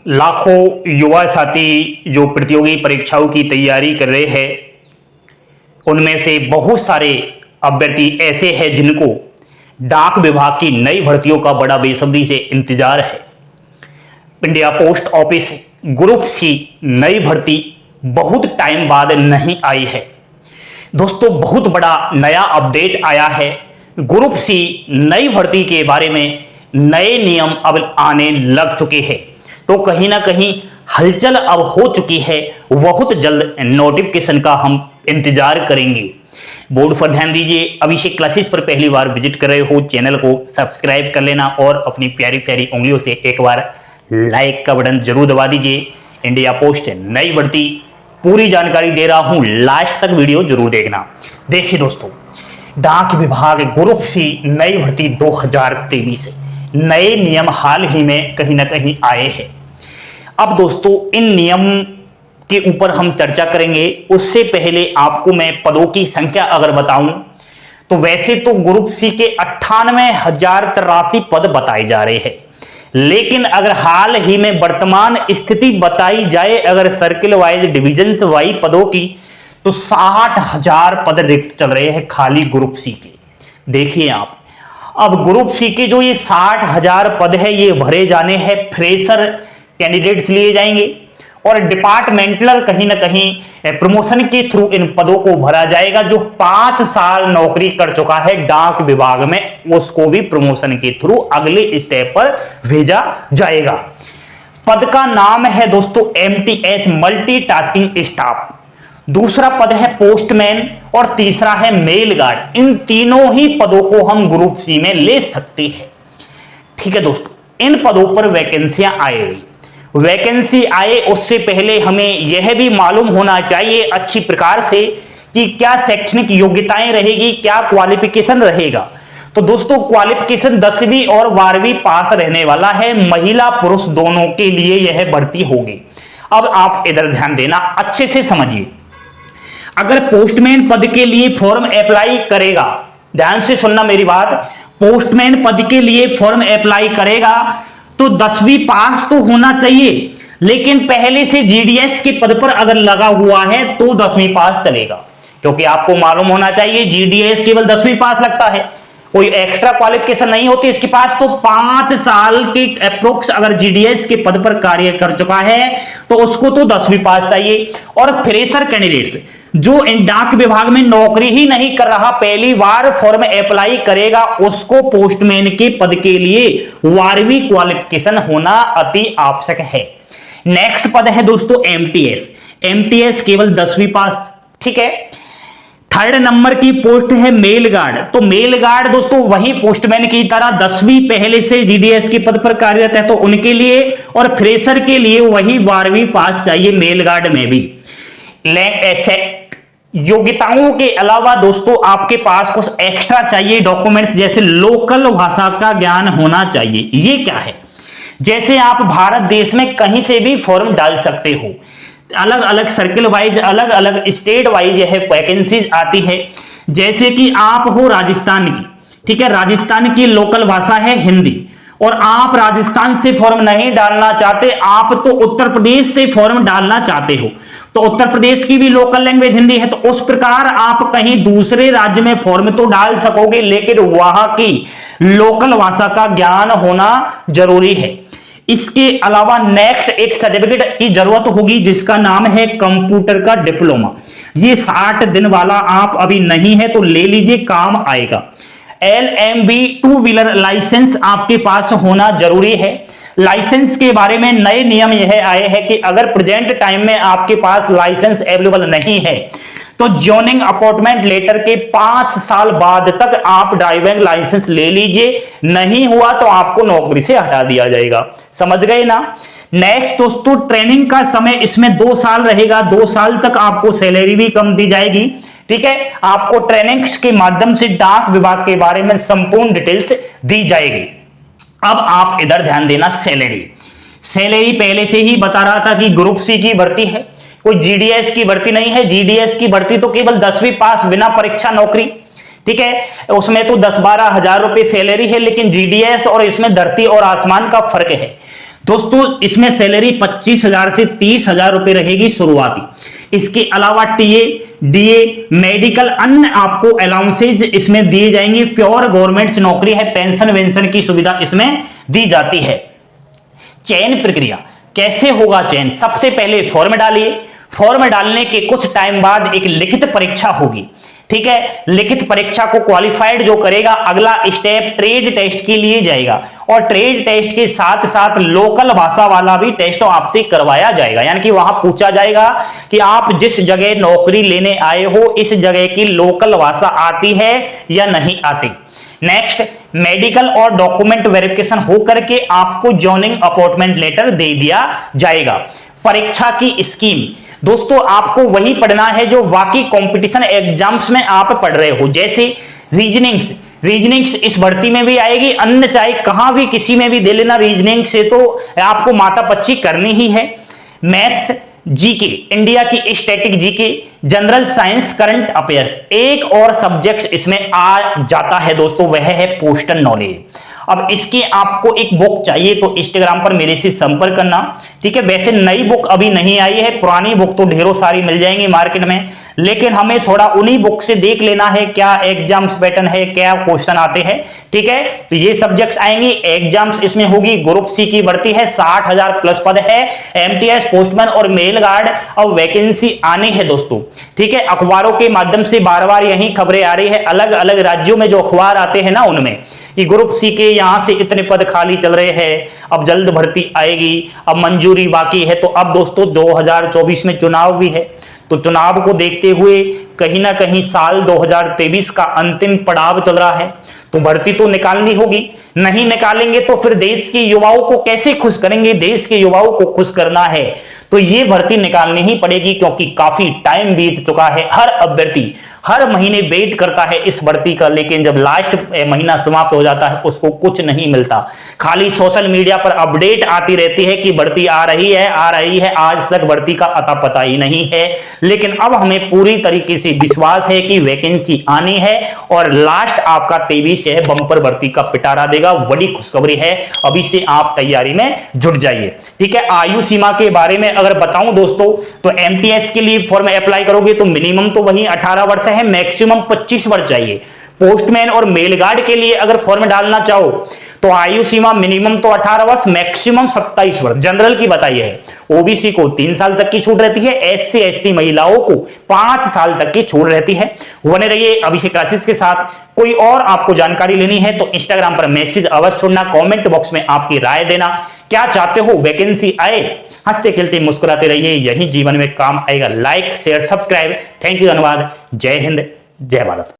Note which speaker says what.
Speaker 1: लाखों युवा साथी जो प्रतियोगी परीक्षाओं की तैयारी कर रहे हैं, उनमें से बहुत सारे अभ्यर्थी ऐसे हैं जिनको डाक विभाग की नई भर्तियों का बड़ा बेसब्री से इंतजार है। India post office group C नई भर्ती बहुत टाइम बाद नहीं आई है। दोस्तों, बहुत बड़ा नया अपडेट आया है। ग्रुप सी नई भर्ती के बारे में नए नियम अब आने लग चुके हैं, तो कहीं ना कहीं हलचल अब हो चुकी है। बहुत जल्द नोटिफिकेशन का हम इंतजार करेंगे। बोर्ड पर ध्यान दीजिए। अभिषेक क्लासेस पर पहली बार विजिट कर रहे हो, चैनल को सब्सक्राइब कर लेना और अपनी प्यारी प्यारी उंगलियों से एक बार लाइक का बटन जरूर दबा दीजिए। इंडिया पोस्ट नई भर्ती पूरी जानकारी दे रहा हूं, लास्ट तक वीडियो जरूर देखना। देखिए दोस्तों, डाक विभाग ग्रुप सी नई भर्ती 2023 नए नियम हाल ही में कहीं ना कहीं आए हैं। अब दोस्तों, इन नियम के ऊपर हम चर्चा करेंगे। उससे पहले आपको मैं पदों की संख्या अगर बताऊं तो वैसे तो ग्रुप सी के 98,083 पद बताए जा रहे हैं, लेकिन अगर हाल ही में वर्तमान स्थिति बताई जाए अगर सर्किल वाइज डिविजन वाइज पदों की, तो 60,000 पद रिक्त चल रहे हैं खाली ग्रुप सी के। देखिए आप, अब ग्रुप सी के जो ये 60,000 पद है ये भरे जाने हैं, फ्रेशर कैंडिडेट्स लिए जाएंगे और डिपार्टमेंटल कहीं ना कहीं प्रमोशन के थ्रू इन पदों को भरा जाएगा। जो 5 साल नौकरी कर चुका है डाक विभाग में, उसको भी प्रमोशन के थ्रू अगले स्टेप पर भेजा जाएगा। पद का नाम है दोस्तों MTS मल्टीटास्किंग स्टाफ, दूसरा पद है पोस्टमैन और तीसरा है मेल गार्ड। इन तीनों ही पदों को हम ग्रुप सी में ले सकते हैं। ठीक है दोस्तों, इन पदों पर वैकेंसियां आएगी। वैकेंसी आए उससे पहले हमें यह भी मालूम होना चाहिए अच्छी प्रकार से कि क्या शैक्षणिक योग्यताएं रहेगी, क्या क्वालिफिकेशन रहेगा। तो दोस्तों, क्वालिफिकेशन 10वीं और 12वीं पास रहने वाला है। महिला पुरुष दोनों के लिए यह भर्ती होगी। अब आप इधर ध्यान देना, अच्छे से समझिए। अगर पोस्टमैन पद के लिए फॉर्म अप्लाई करेगा, ध्यान से सुनना मेरी बात, पोस्टमैन पद के लिए फॉर्म अप्लाई करेगा तो 10वीं पास तो होना चाहिए, लेकिन पहले से GDS के पद पर अगर लगा हुआ है तो 10वीं पास चलेगा, क्योंकि आपको मालूम होना चाहिए GDS केवल 10वीं पास लगता है, कोई एक्स्ट्रा क्वालिफिकेशन नहीं होती इसके पास। तो 5 साल के अप्रोक्स अगर GDS के पद पर कार्य कर चुका है तो उसको तो 10वीं पास चाहिए। और फ्रेशर कैंडिडेट्स जो डाक विभाग में नौकरी ही नहीं कर रहा, पहली बार फॉर्म अप्लाई करेगा, उसको पोस्टमैन के पद के लिए 12वीं क्वालिफिकेशन होना अति आवश्यक है। नेक्स्ट पद है दोस्तों MTS केवल 10वीं पास। ठीक है। थर्ड नंबर की पोस्ट है मेल गार्ड। तो मेल गार्ड दोस्तों वही पोस्टमैन की तरह 10वीं पहले से GDS के पद पर कार्यरत है, तो उनके लिए और फ्रेशर के लिए वही 12वीं पास चाहिए मेल गार्ड में भी। योग्यताओं के अलावा दोस्तों आपके पास कुछ एक्स्ट्रा चाहिए डॉक्यूमेंट्स, जैसे लोकल भाषा का ज्ञान होना चाहिए। ये क्या है? जैसे आप भारत देश में कहीं से भी फॉर्म डाल सकते हो, अलग अलग सर्किल वाइज अलग अलग स्टेट वाइज यह वैकेंसीज आती है। जैसे कि आप हो राजस्थान की, ठीक है, राजस्थान की लोकल भाषा है हिंदी, और आप राजस्थान से फॉर्म नहीं डालना चाहते, आप तो उत्तर प्रदेश से फॉर्म डालना चाहते हो, तो उत्तर प्रदेश की भी लोकल लैंग्वेज हिंदी है। तो उस प्रकार आप कहीं दूसरे राज्य में फॉर्म तो डाल सकोगे, लेकिन वहां की लोकल भाषा का ज्ञान होना जरूरी है। इसके अलावा नेक्स्ट एक सर्टिफिकेट की जरूरत होगी जिसका नाम है कंप्यूटर का डिप्लोमा। ये 60 दिन वाला आप अभी नहीं है तो ले लीजिए, काम आएगा। LMB 2 व्हीलर लाइसेंस आपके पास होना जरूरी है। लाइसेंस के बारे में नए नियम यह आए हैं कि अगर प्रेजेंट टाइम में आपके पास लाइसेंस अवेलेबल नहीं है तो जॉइनिंग अपॉइंटमेंट लेटर के 5 साल बाद तक आप ड्राइविंग लाइसेंस ले लीजिए, नहीं हुआ तो आपको नौकरी से हटा दिया जाएगा। समझ गए ना? नेक्स्ट दोस्तों, ट्रेनिंग का समय इसमें 2 साल रहेगा। 2 साल तक आपको सैलरी भी कम दी जाएगी। ठीक है, आपको ट्रेनिंग्स के माध्यम से डाक विभाग के बारे में संपूर्ण डिटेल्स दी जाएगी। अब आप इधर ध्यान देना, सैलरी पहले से ही बता रहा था कि ग्रुप सी की भर्ती है, कोई GDS की भर्ती नहीं है। GDS की भर्ती तो केवल 10वीं पास बिना परीक्षा नौकरी। ठीक है, उसमें तो 10-12 हजार रुपए सैलरी है, लेकिन GDS और इसमें धरती और आसमान का फर्क है। दोस्तों इसमें सैलरी 25,000 से 30,000 रुपए रहेगी शुरुआती। इसके अलावा टीए, डीए, मेडिकल, अन्य आपको अलाउंसेज इसमें दिए जाएंगे। प्योर गवर्नमेंट नौकरी है, पेंशन वेंशन की सुविधा इसमें दी जाती है। चयन प्रक्रिया कैसे होगा चयन? सबसे पहले फॉर्म डालिए, फॉर्म डालने के कुछ टाइम बाद एक लिखित परीक्षा होगी, ठीक है। लिखित परीक्षा को क्वालिफाइड जो करेगा, अगला स्टेप ट्रेड टेस्ट के लिए जाएगा और ट्रेड टेस्ट के साथ साथ लोकल भाषा वाला भी टेस्ट आपसे करवाया जाएगा। यानी कि वहां पूछा जाएगा कि आप जिस जगह नौकरी लेने आए हो इस जगह की लोकल भाषा आती है या नहीं आती। नेक्स्ट, मेडिकल और डॉक्यूमेंट वेरिफिकेशन होकर के आपको जॉइनिंग अपॉइंटमेंट लेटर दे दिया जाएगा। परीक्षा की स्कीम दोस्तों आपको वही पढ़ना है जो बाकी कंपटीशन एग्जाम्स में आप पढ़ रहे हो, जैसे रीजनिंग्स इस भर्ती में भी आएगी, अन्य चाहे कहां भी किसी में भी दे लेना। रीजनिंग से तो आपको माथापच्ची करनी ही है। मैथ्स, जीके, इंडिया की static GK, general science, current affairs, एक और सब्जेक्ट इसमें आ जाता है दोस्तों, वह है पोस्टल नॉलेज। अब इसकी आपको एक बुक चाहिए तो इंस्टाग्राम पर मेरे से संपर्क करना, ठीक है। वैसे नई बुक अभी नहीं आई है, पुरानी बुक तो ढेरों सारी मिल जाएंगी मार्केट में, लेकिन हमें थोड़ा उन्हीं बुक से देख लेना है क्या एग्जाम्स पैटर्न है, क्या क्वेश्चन आते हैं, ठीक है। तो ये सब्जेक्ट्स आएंगे। एग्जाम्स इसमें होगी, ग्रुप सी की भर्ती है, 60,000 प्लस पद है, एमटीएस, पोस्टमैन और मेल गार्ड। अब वैकेंसी आनी है दोस्तों, ठीक है। अखबारों के माध्यम से बार बार यही खबरें आ रही है, अलग अलग राज्यों में जो अखबार आते हैं ना उनमें, कि ग्रुप सी के यहां से इतने पद खाली चल रहे हैं, अब जल्द भर्ती आएगी, अब मंजूरी बाकी है। तो अब दोस्तों 2024 में चुनाव भी है, तो चुनाव को देखते हुए कहीं ना कहीं साल 2023 का अंतिम पड़ाव चल रहा है, तो भर्ती तो निकालनी होगी। नहीं निकालेंगे तो फिर देश के युवाओं को कैसे खुश करेंगे? देश के युवाओं को खुश करना है तो ये भर्ती निकालनी ही पड़ेगी, क्योंकि काफी टाइम बीत चुका है। हर अभ्यर्थी हर महीने वेट करता है इस भर्ती का, लेकिन जब लास्ट महीना समाप्त हो जाता है उसको कुछ नहीं मिलता। खाली सोशल मीडिया पर अपडेट आती रहती है कि भर्ती आ रही है, आज तक भर्ती का अता पता ही नहीं है। लेकिन अब हमें पूरी तरीके से विश्वास है कि वैकेंसी आनी है और लास्ट आपका 23 है, बंपर भर्ती का पिटारा देगा। बड़ी खुशखबरी है, अभी से आप तैयारी में जुट जाइए, ठीक है। आयु सीमा के बारे में अगर बताऊं दोस्तों, तो एमटीएस के लिए फॉर्म अप्लाई करोगे तो मिनिमम तो वही 18 वर्ष है, मैक्सिमम 25 वर्ष चाहिए। पोस्टमैन और मेल गार्ड के लिए अगर फॉर्म डालना चाहो तो आयु सीमा मिनिमम तो 18 वर्ष, मैक्सिमम 27 वर्ष। जनरल की बताइए है, ओबीसी को 3 साल तक की छूट रहती है, एससी एसटी महिलाओं को 5 साल तक की छूट रहती है। बने रहिए अभिषेक क्लासेस के साथ। कोई और आपको जानकारी लेनी है तो इंस्टाग्राम पर मैसेज अवश्य छोड़ना, कमेंट बॉक्स में आपकी राय देना। क्या चाहते हो वैकेंसी आए? हंसते खेलते मुस्कुराते रहिए, यही जीवन में काम आएगा। Like share subscribe. Thank you, धन्यवाद। जय हिंद, जय भारत।